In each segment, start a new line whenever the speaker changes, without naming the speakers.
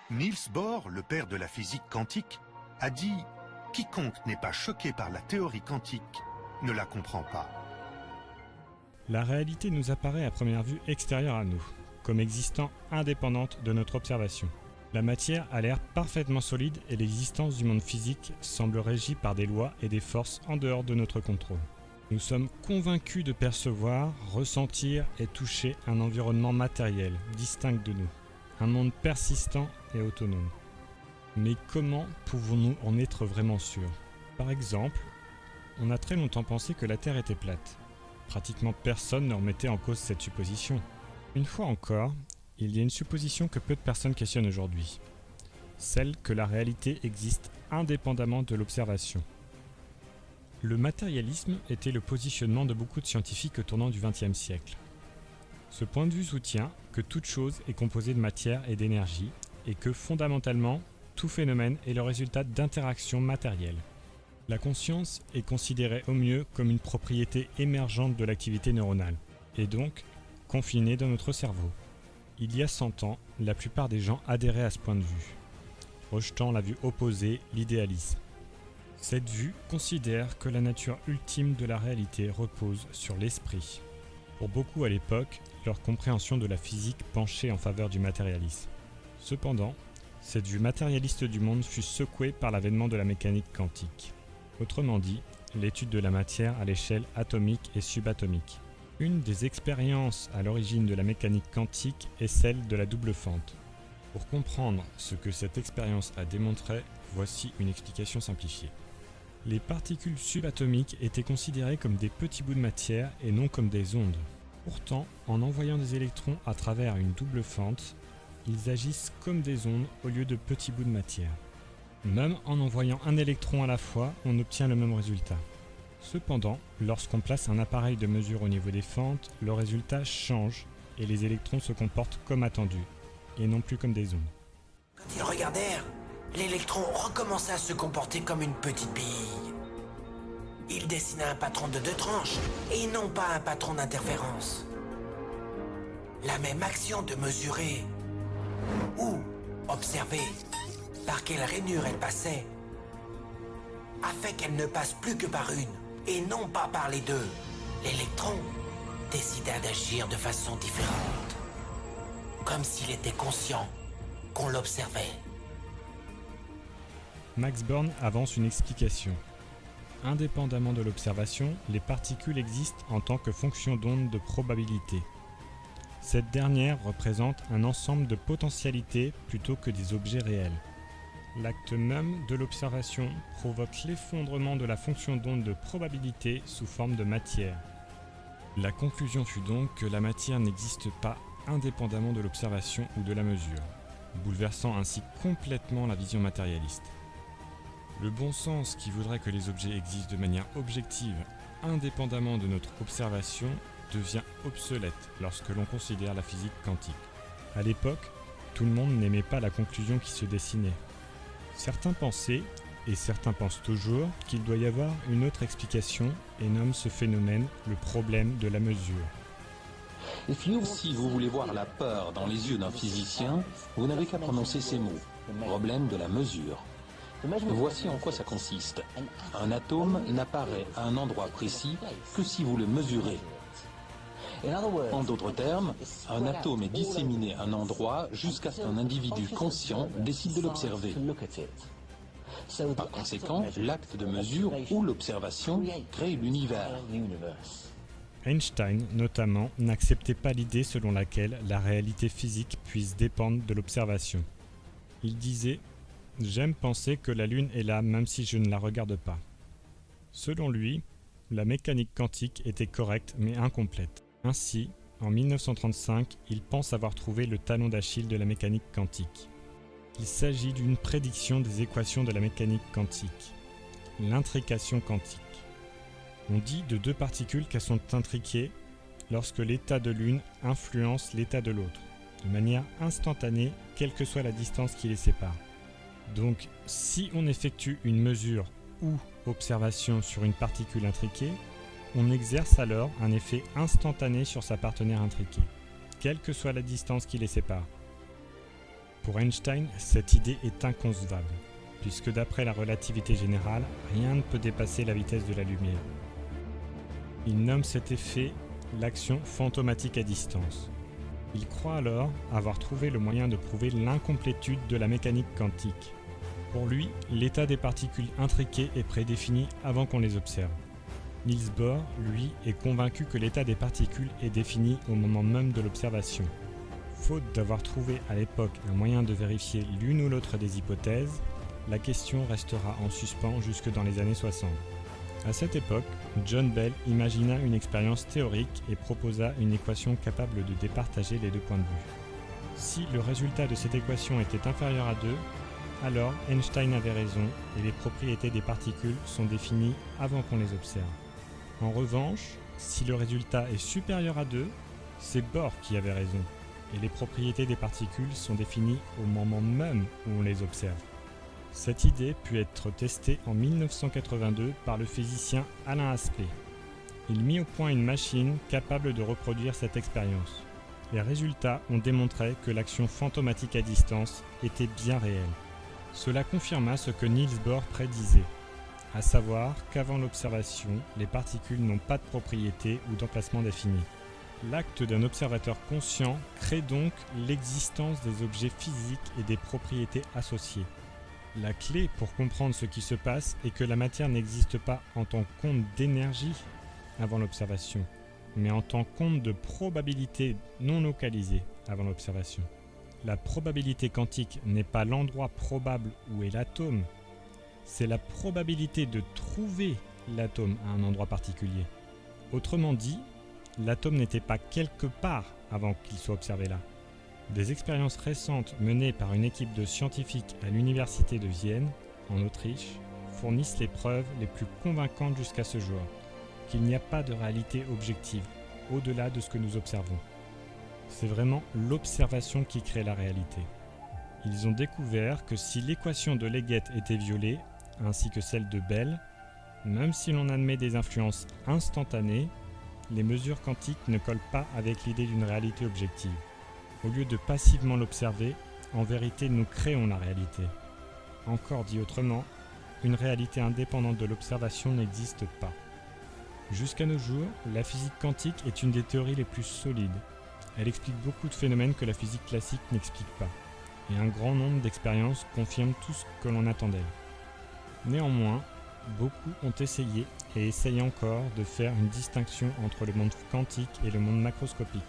Niels Bohr, le père de la physique quantique, a dit « Quiconque n'est pas choqué par la théorie quantique ne la comprend pas ».
La réalité nous apparaît à première vue extérieure à nous, comme existant indépendante de notre observation. La matière a l'air parfaitement solide et l'existence du monde physique semble régie par des lois et des forces en dehors de notre contrôle. Nous sommes convaincus de percevoir, ressentir et toucher un environnement matériel, distinct de nous, un monde persistant et autonome. Mais comment pouvons-nous en être vraiment sûrs? Par exemple, on a très longtemps pensé que la Terre était plate. Pratiquement personne ne remettait en cause cette supposition. Une fois encore, il y a une supposition que peu de personnes questionnent aujourd'hui, celle que la réalité existe indépendamment de l'observation. Le matérialisme était le positionnement de beaucoup de scientifiques au tournant du XXe siècle. Ce point de vue soutient que toute chose est composée de matière et d'énergie et que fondamentalement, tout phénomène est le résultat d'interactions matérielles. La conscience est considérée au mieux comme une propriété émergente de l'activité neuronale, et donc confinée dans notre cerveau. Il y a 100 ans, la plupart des gens adhéraient à ce point de vue, rejetant la vue opposée, l'idéalisme. Cette vue considère que la nature ultime de la réalité repose sur l'esprit. Pour beaucoup à l'époque, leur compréhension de la physique penchait en faveur du matérialisme. Cependant, cette vue matérialiste du monde fut secouée par l'avènement de la mécanique quantique. Autrement dit, l'étude de la matière à l'échelle atomique et subatomique. Une des expériences à l'origine de la mécanique quantique est celle de la double fente. Pour comprendre ce que cette expérience a démontré, voici une explication simplifiée. Les particules subatomiques étaient considérées comme des petits bouts de matière et non comme des ondes. Pourtant, en envoyant des électrons à travers une double fente, ils agissent comme des ondes au lieu de petits bouts de matière. Même en envoyant un électron à la fois, on obtient le même résultat. Cependant, lorsqu'on place un appareil de mesure au niveau des fentes, le résultat change et les électrons se comportent comme attendu, et non plus comme des ondes.
Quand ils regardèrent, l'électron recommença à se comporter comme une petite bille. Il dessina un patron de 2 tranches, et non pas un patron d'interférence. La même action de mesurer ou observer par quelle rainure elle passait a fait qu'elle ne passe plus que par une, et non pas par les deux. L'électron décida d'agir de façon différente, comme s'il était conscient qu'on l'observait.
Max Born avance une explication. Indépendamment de l'observation, les particules existent en tant que fonction d'onde de probabilité. Cette dernière représente un ensemble de potentialités plutôt que des objets réels. L'acte même de l'observation provoque l'effondrement de la fonction d'onde de probabilité sous forme de matière. La conclusion fut donc que la matière n'existe pas indépendamment de l'observation ou de la mesure, bouleversant ainsi complètement la vision matérialiste. Le bon sens qui voudrait que les objets existent de manière objective, indépendamment de notre observation, devient obsolète lorsque l'on considère la physique quantique. À l'époque, tout le monde n'aimait pas la conclusion qui se dessinait. Certains pensaient, et certains pensent toujours, qu'il doit y avoir une autre explication et nomment ce phénomène le problème de la mesure.
Si vous voulez voir la peur dans les yeux d'un physicien, vous n'avez qu'à prononcer ces mots. Problème de la mesure. Voici en quoi ça consiste. Un atome n'apparaît à un endroit précis que si vous le mesurez. En d'autres termes, un atome est disséminé à un endroit jusqu'à ce qu'un individu conscient décide de l'observer. Par conséquent, l'acte de mesure ou l'observation crée l'univers.
Einstein, notamment, n'acceptait pas l'idée selon laquelle la réalité physique puisse dépendre de l'observation. Il disait « J'aime penser que la Lune est là même si je ne la regarde pas ». Selon lui, la mécanique quantique était correcte mais incomplète. Ainsi, en 1935, il pense avoir trouvé le talon d'Achille de la mécanique quantique. Il s'agit d'une prédiction des équations de la mécanique quantique, l'intrication quantique. On dit de deux particules qu'elles sont intriquées lorsque l'état de l'une influence l'état de l'autre, de manière instantanée, quelle que soit la distance qui les sépare. Donc, si on effectue une mesure ou observation sur une particule intriquée, on exerce alors un effet instantané sur sa partenaire intriquée, quelle que soit la distance qui les sépare. Pour Einstein, cette idée est inconcevable, puisque d'après la relativité générale, rien ne peut dépasser la vitesse de la lumière. Il nomme cet effet l'action fantomatique à distance. Il croit alors avoir trouvé le moyen de prouver l'incomplétude de la mécanique quantique. Pour lui, l'état des particules intriquées est prédéfini avant qu'on les observe. Niels Bohr, lui, est convaincu que l'état des particules est défini au moment même de l'observation. Faute d'avoir trouvé à l'époque un moyen de vérifier l'une ou l'autre des hypothèses, la question restera en suspens jusque dans les années 60. À cette époque, John Bell imagina une expérience théorique et proposa une équation capable de départager les deux points de vue. Si le résultat de cette équation était inférieur à 2, alors Einstein avait raison et les propriétés des particules sont définies avant qu'on les observe. En revanche, si le résultat est supérieur à 2, c'est Bohr qui avait raison et les propriétés des particules sont définies au moment même où on les observe. Cette idée put être testée en 1982 par le physicien Alain Aspect. Il mit au point une machine capable de reproduire cette expérience. Les résultats ont démontré que l'action fantomatique à distance était bien réelle. Cela confirma ce que Niels Bohr prédisait, à savoir qu'avant l'observation, les particules n'ont pas de propriété ou d'emplacement défini. L'acte d'un observateur conscient crée donc l'existence des objets physiques et des propriétés associées. La clé pour comprendre ce qui se passe est que la matière n'existe pas en tant qu'onde d'énergie avant l'observation, mais en tant qu'onde de probabilité non localisée avant l'observation. La probabilité quantique n'est pas l'endroit probable où est l'atome, c'est la probabilité de trouver l'atome à un endroit particulier. Autrement dit, l'atome n'était pas quelque part avant qu'il soit observé là. Des expériences récentes menées par une équipe de scientifiques à l'université de Vienne, en Autriche, fournissent les preuves les plus convaincantes jusqu'à ce jour, qu'il n'y a pas de réalité objective, au-delà de ce que nous observons. C'est vraiment l'observation qui crée la réalité. Ils ont découvert que si l'équation de Leggett était violée, ainsi que celle de Bell, même si l'on admet des influences instantanées, les mesures quantiques ne collent pas avec l'idée d'une réalité objective. Au lieu de passivement l'observer, en vérité nous créons la réalité. Encore dit autrement, une réalité indépendante de l'observation n'existe pas. Jusqu'à nos jours, la physique quantique est une des théories les plus solides. Elle explique beaucoup de phénomènes que la physique classique n'explique pas, et un grand nombre d'expériences confirment tout ce que l'on attend d'elle. Néanmoins, beaucoup ont essayé et essayent encore de faire une distinction entre le monde quantique et le monde macroscopique.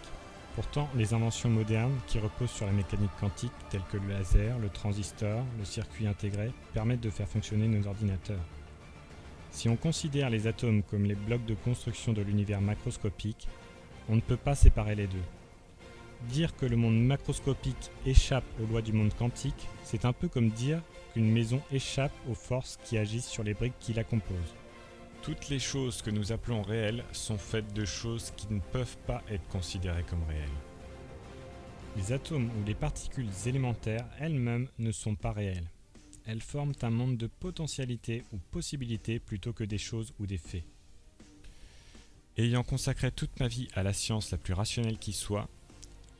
Pourtant, les inventions modernes qui reposent sur la mécanique quantique, telles que le laser, le transistor, le circuit intégré, permettent de faire fonctionner nos ordinateurs. Si on considère les atomes comme les blocs de construction de l'univers macroscopique, on ne peut pas séparer les deux. Dire que le monde macroscopique échappe aux lois du monde quantique, c'est un peu comme dire qu'une maison échappe aux forces qui agissent sur les briques qui la composent. Toutes les choses que nous appelons réelles sont faites de choses qui ne peuvent pas être considérées comme réelles. Les atomes ou les particules élémentaires elles-mêmes ne sont pas réelles. Elles forment un monde de potentialités ou possibilités plutôt que des choses ou des faits. Ayant consacré toute ma vie à la science la plus rationnelle qui soit,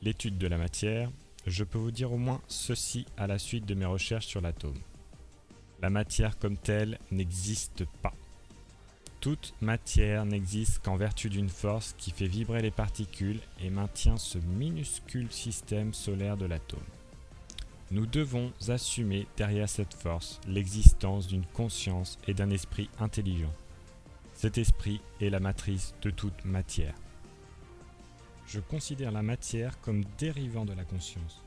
l'étude de la matière, je peux vous dire au moins ceci à la suite de mes recherches sur l'atome. La matière comme telle n'existe pas. Toute matière n'existe qu'en vertu d'une force qui fait vibrer les particules et maintient ce minuscule système solaire de l'atome. Nous devons assumer derrière cette force l'existence d'une conscience et d'un esprit intelligent. Cet esprit est la matrice de toute matière. Je considère la matière comme dérivant de la conscience.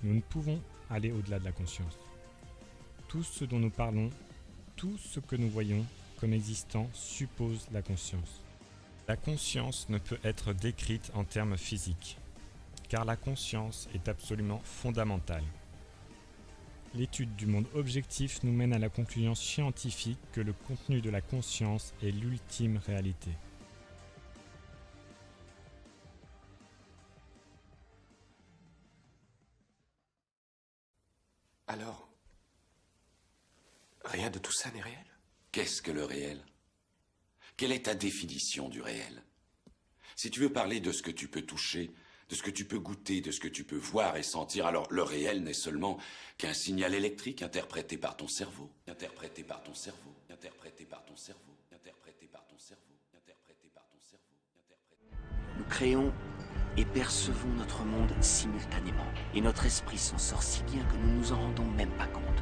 Nous ne pouvons aller au-delà de la conscience. Tout ce dont nous parlons, tout ce que nous voyons comme existant suppose la conscience. La conscience ne peut être décrite en termes physiques, car la conscience est absolument fondamentale. L'étude du monde objectif nous mène à la conclusion scientifique que le contenu de la conscience est l'ultime réalité.
Alors, rien de tout ça n'est réel?
Qu'est-ce que le réel? Quelle est ta définition du réel? Si tu veux parler de ce que tu peux toucher,
de ce que tu peux goûter, de ce que tu peux voir et sentir. Alors le réel n'est seulement qu'un signal électrique interprété par ton cerveau, interprété par ton cerveau, interprété par ton cerveau, interprété par ton cerveau, interprété par ton cerveau, interprété...
Nous créons et percevons notre monde simultanément. Et notre esprit s'en sort si bien que nous nous en rendons même pas compte.